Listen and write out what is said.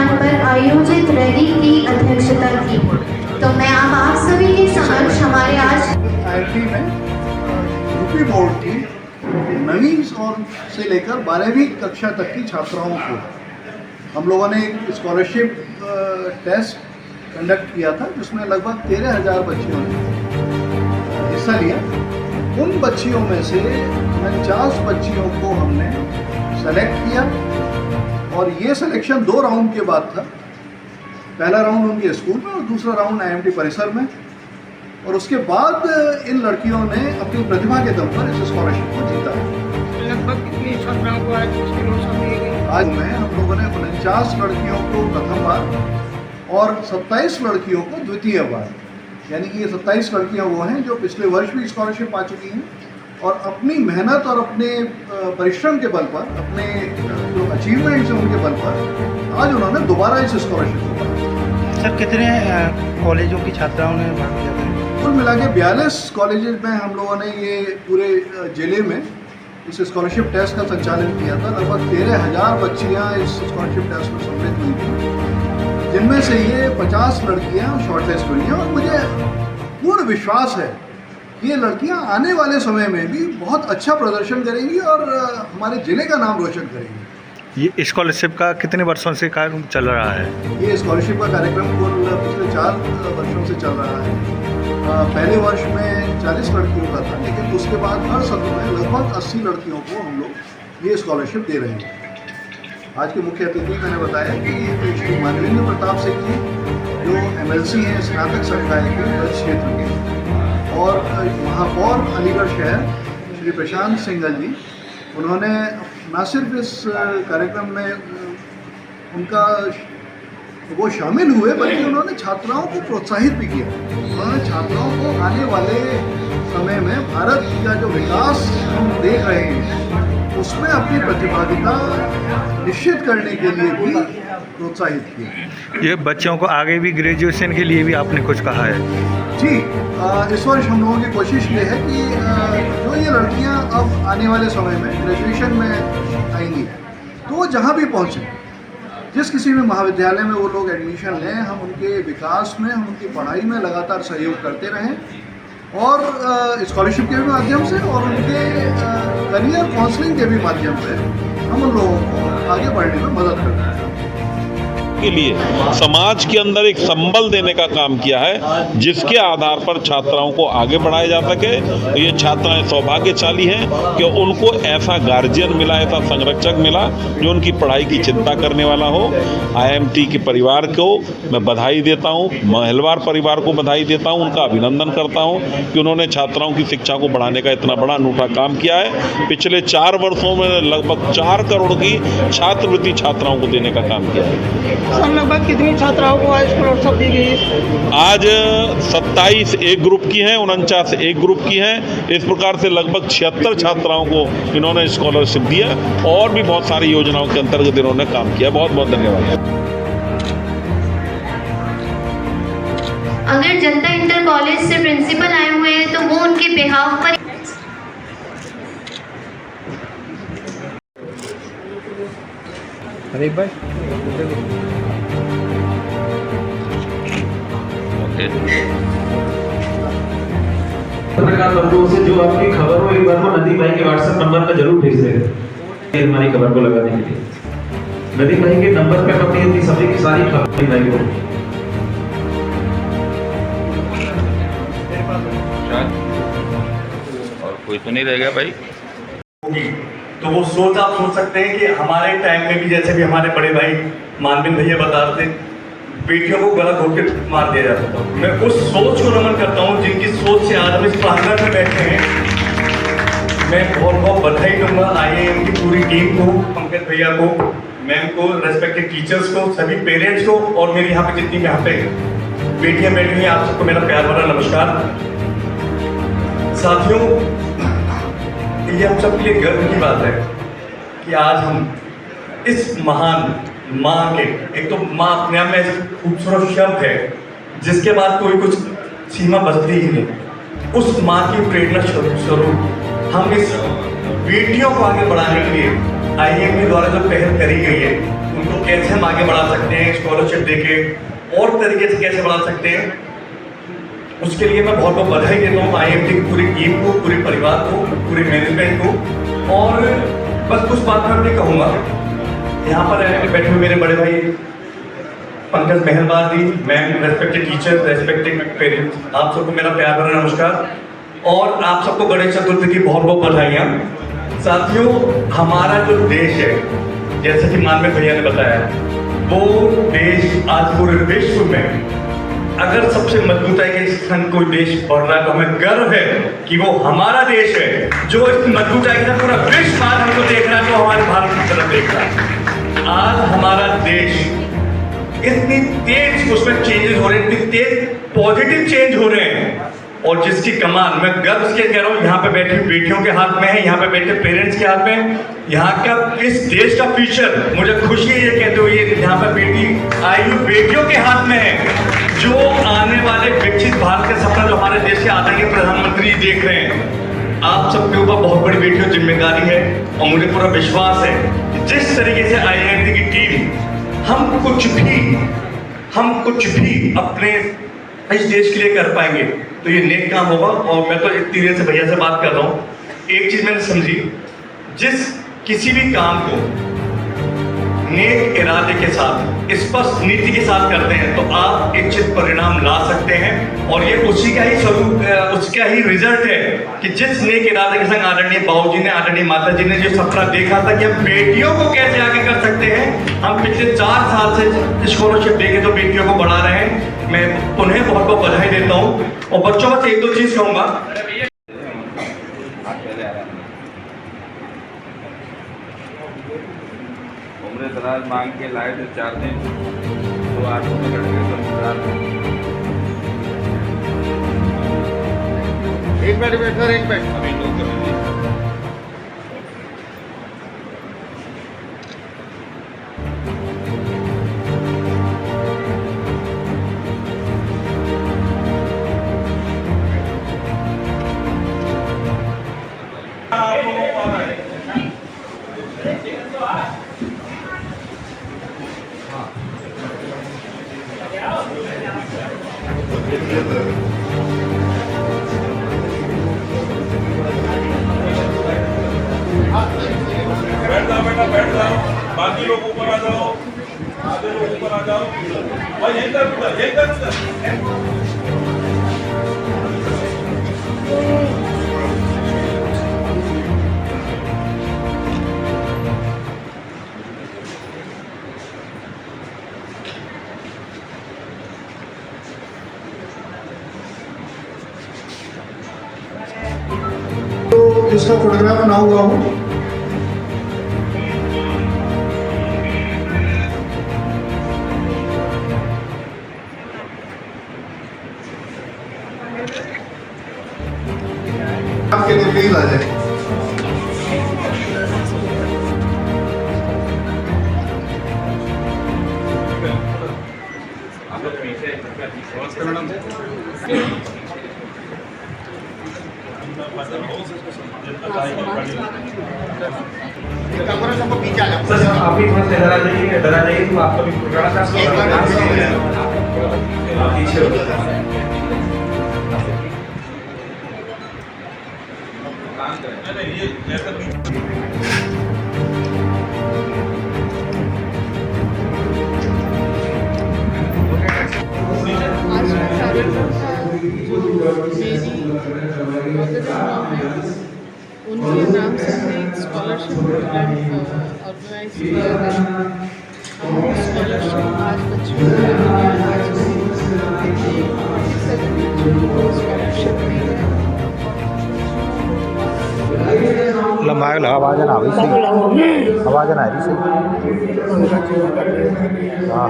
स्थान पर आयोजित रैली की अध्यक्षता की। तो मैं अब आप सभी के समक्ष हमारे आज IIT में यूपी बोर्ड की 9वीं और से लेकर 12वीं कक्षा तक की छात्राओं को हम लोगों ने एक स्कॉलरशिप टेस्ट कंडक्ट किया था, जिसमें लगभग 13,000 बच्चियों ने हिस्सा लिया। उन बच्चियों में से 49 बच्चियों को हमने सेलेक्ट किया और ये सिलेक्शन 2 राउंड के बाद था। पहला राउंड उनके स्कूल में और दूसरा राउंड IMT परिसर में। और उसके बाद इन लड़कियों ने अपनी प्रतिभा के दम पर इस स्कॉलरशिप को जीता है। लगभग कितनी छात्राओं को आज उसकी नोटिस दिए गए? आज में हम लोगों ने 49 लड़कियों को प्रथम बार और 27 लड़कियों को द्वितीय बार, यानी कि ये 27 लड़कियां वो हैं जो पिछले वर्ष भी स्कॉलरशिप पा चुकी हैं और अपनी मेहनत और अपने परिश्रम के बल पर, अपने जो अचीवमेंट्स हैं उनके बल पर आज उन्होंने दोबारा इस स्कॉलरशिप को पाया। सर, कितने कॉलेजों की छात्राओं ने भाग लिया? कुल मिला के 42 कॉलेजेस में हम लोगों ने ये पूरे जिले में इस स्कॉलरशिप टेस्ट का संचालन किया था। लगभग 13,000 बच्चियाँ इस स्कॉलरशिप टेस्ट में सम्मिलित हुई थी, जिनमें से ये 50 लड़कियाँ शॉर्टलिस्ट हुई हैं। और मुझे पूर्ण विश्वास है कि ये लड़कियाँ आने वाले समय में भी बहुत अच्छा प्रदर्शन करेंगी और हमारे ज़िले का नाम रोशन करेंगी। ये स्कॉलरशिप का कितने वर्षों से कार्य चल रहा है? ये स्कॉलरशिप का कार्यक्रम कुल पिछले 4 वर्षों से चल रहा है। पहले वर्ष में 40 लड़कियों का था, लेकिन उसके बाद हर सत्र में लगभग 80 लड़कियों को हम लोग ये स्कॉलरशिप दे रहे हैं। आज के मुख्य अतिथि मैंने बताया कि श्री मानवेंद्र प्रताप सिंह जी जो MLC हैं स्नातक संकाय के ब्रज क्षेत्र के, और महापौर अलीगढ़ शहर श्री प्रशांत सिंघल जी, उन्होंने न सिर्फ इस कार्यक्रम में उनका वो शामिल हुए, बल्कि उन्होंने छात्राओं को प्रोत्साहित भी किया। उन्होंने छात्राओं को आने वाले समय में भारत का जो विकास हम देख रहे हैं उसमें अपनी प्रतिभागिता निश्चित करने के लिए भी प्रोत्साहित किया। ये बच्चों को आगे भी ग्रेजुएशन के लिए भी आपने कुछ कहा है? जी, इस वर्ष हम लोगों की कोशिश ये है कि जो ये लड़कियां अब आने वाले समय में ग्रेजुएशन में आएंगी तो वो जहाँ भी पहुँचें, जिस किसी भी महाविद्यालय में वो लोग एडमिशन लें, हम उनके विकास में, हम उनकी पढ़ाई में लगातार सहयोग करते रहें और स्कॉलरशिप के भी माध्यम से और उनके करियर काउंसलिंग के भी माध्यम से हम उन लोगों को आगे बढ़ने में मदद करते हैं। के लिए समाज के अंदर एक संबल देने का काम किया है, जिसके आधार पर छात्राओं को आगे बढ़ाया जा सके। ये छात्राएं सौभाग्यशाली हैं कि उनको ऐसा गार्जियन मिला, ऐसा संरक्षक मिला जो उनकी पढ़ाई की चिंता करने वाला हो। IMT के परिवार को मैं बधाई देता हूँ, महलवार परिवार को बधाई देता हूँ, उनका अभिनंदन करता हूँ कि उन्होंने छात्राओं की शिक्षा को बढ़ाने का इतना बड़ा अनूठा काम किया है। पिछले 4 वर्षों में लगभग 4 करोड़ की छात्रवृत्ति छात्राओं को देने का काम किया है। सर, लगभग कितनी छात्राओं को आज स्कॉलरशिप दी गई? आज 27 एक ग्रुप की हैं, 49 एक ग्रुप की हैं। इस प्रकार से लगभग 76 छात्राओं को इन्होंने स्कॉलरशिप दिया और भी बहुत सारी योजनाओं के अंतर्गत इन्होंने काम किया। बहुत बहुत धन्यवाद। अगर जनता इंटर कॉलेज से प्रिंसिपल आए हुए हैं तो वो उनके बिहाफ पर अरे भाई पत्रकार बंधुओं से जो आपकी खबर हो एक बार वो नदीम भाई के WhatsApp नंबर पर जरूर भेज दें हमारी खबर को लगाने के लिए। नदीम भाई के नंबर पे अपनी सभी की सारी खबर भाई को और कोई तो नहीं रह गया भाई। तो वो सोच आप सोच सकते हैं कि हमारे टाइम में भी, जैसे भी हमारे बड़े भाई मानवेंद्र भैया बता रहे थे, बेटियों को गला घोट के मार दिया जाता था। मैं उस सोच को नमन करता हूँ जिनकी सोच से आज हम इस प्रांगण में बैठे हैं। मैं बहुत बहुत बधाई दूंगा IIM की पूरी टीम को, पंकज भैया को, मैम को, रेस्पेक्टेड टीचर्स को, सभी पेरेंट्स को और मेरे यहाँ पे जितनी यहाँ पे बेटियाँ बैठी हुई हैं, आप सबको मेरा प्यार भरा नमस्कार। साथियों, ये हम सबके लिए गर्व की बात है कि आज हम इस महान माँ के, एक तो माँ अपने आप में ऐसे खूबसूरत शब्द है जिसके बाद कोई कुछ सीमा बचती ही नहीं, उस माँ की प्रेरणा स्वरूप हम इस बेटियों को आगे बढ़ाने के लिए IIMT द्वारा जो पहल करी गई है उनको कैसे हम आगे बढ़ा सकते हैं, स्कॉलरशिप देके और तरीके से कैसे बढ़ा सकते हैं, उसके लिए मैं बहुत बहुत बधाई देता हूँ IIMT की पूरी टीम को, पूरे परिवार को, पूरे मैनेजमेंट को। और बस कुछ बात मैं अपनी कहूँगा, यहाँ पर बैठे हुए मेरे बड़े भाई Pankaj Meharban ji, ma'am, respected teacher, respected parents, आप सबको मेरा प्यार भरा नमस्कार और आप सबको गणेश चतुर्थी की बहुत बहुत बधाइयाँ। साथियों, हमारा जो देश है, जैसे कि मानवीय भैया ने बताया, वो देश आज पूरे विश्व में अगर सबसे मजबूताई के संग कोई देश बढ़ रहा है तो हमें गर्व है कि वो हमारा देश है, जो इस मजबूताई का पूरा विश्व आज हमको देख रहा है, तो हमारे भारत की तरफ देख रहा है। आज हमारा देश इतनी तेज उसमें चेंजेस हो रहे हैं, इतनी तेज पॉजिटिव चेंज हो रहे हैं, और जिसकी कमान मैं गर्व से कह रहा हूँ, यहाँ पे बैठी बेटियों के हाथ में है, यहाँ पे बैठे पेरेंट्स के हाथ में, यहाँ का इस देश का फ्यूचर, मुझे खुशी है ये कहते हुए, यहाँ पे बेटी आई हुई बेटियों के हाथ में है, जो आने वाले विकसित भारत का सपना जो हमारे देश के आदरणीय प्रधानमंत्री देख रहे हैं। आप सबके ऊपर बहुत बड़ी बेटियों जिम्मेदारी है और मुझे पूरा विश्वास है कि जिस तरीके से IIMT की टीम हम कुछ भी अपने इस देश के लिए कर पाएंगे तो ये नेक काम होगा। और मैं तो इतनी देर से भैया से बात कर रहा हूँ, एक चीज मैंने समझी, जिस किसी भी काम को नेक इरादे के साथ, स्पष्ट नीति के साथ करते हैं तो आप इच्छित परिणाम ला सकते हैं, और ये उसी का ही स्वरूप, उसका ही रिजल्ट है कि जिस नेक इरादे के संग आदरणीय बाबू जी ने, आदरणीय माता जी ने जो सपना देखा था कि हम बेटियों को कैसे आगे कर सकते हैं, हम पिछले 4 साल से स्कॉलरशिप देके तो बेटियों को बढ़ा रहे हैं। मैं उन्हें बहुत बहुत बधाई देता हूँ। और बच्चों बस 1-2 चीज कहूँगा, उम्र दराज मांग के लाए थे 4 दिन, तो आज में कट गए तो इंतजार में। एक मिनट सर, एक मिनट अभी लोग कर लीजिए। बैठ जाओ, बाकी लोग ऊपर आ जाओ, आधे लोग ऊपर आ जाओ, और यहीं तक तो इसका फोटोग्राफ बना हुआ हूँ। आपके लिए प्लीज आ जाए। सर आप भी थोड़ा सा इधर आ जाइए तो आपका भी प्रोग्राम उनके नाम से हमने एक स्कॉलरशिप प्रोग्राम ऑर्गेनाइज किया है। हम स्कॉलरशिप आज बच्चों को स्कॉलरशिप लंबा लगा आवाज ना आ रही, आवाज ना आ रही। हाँ।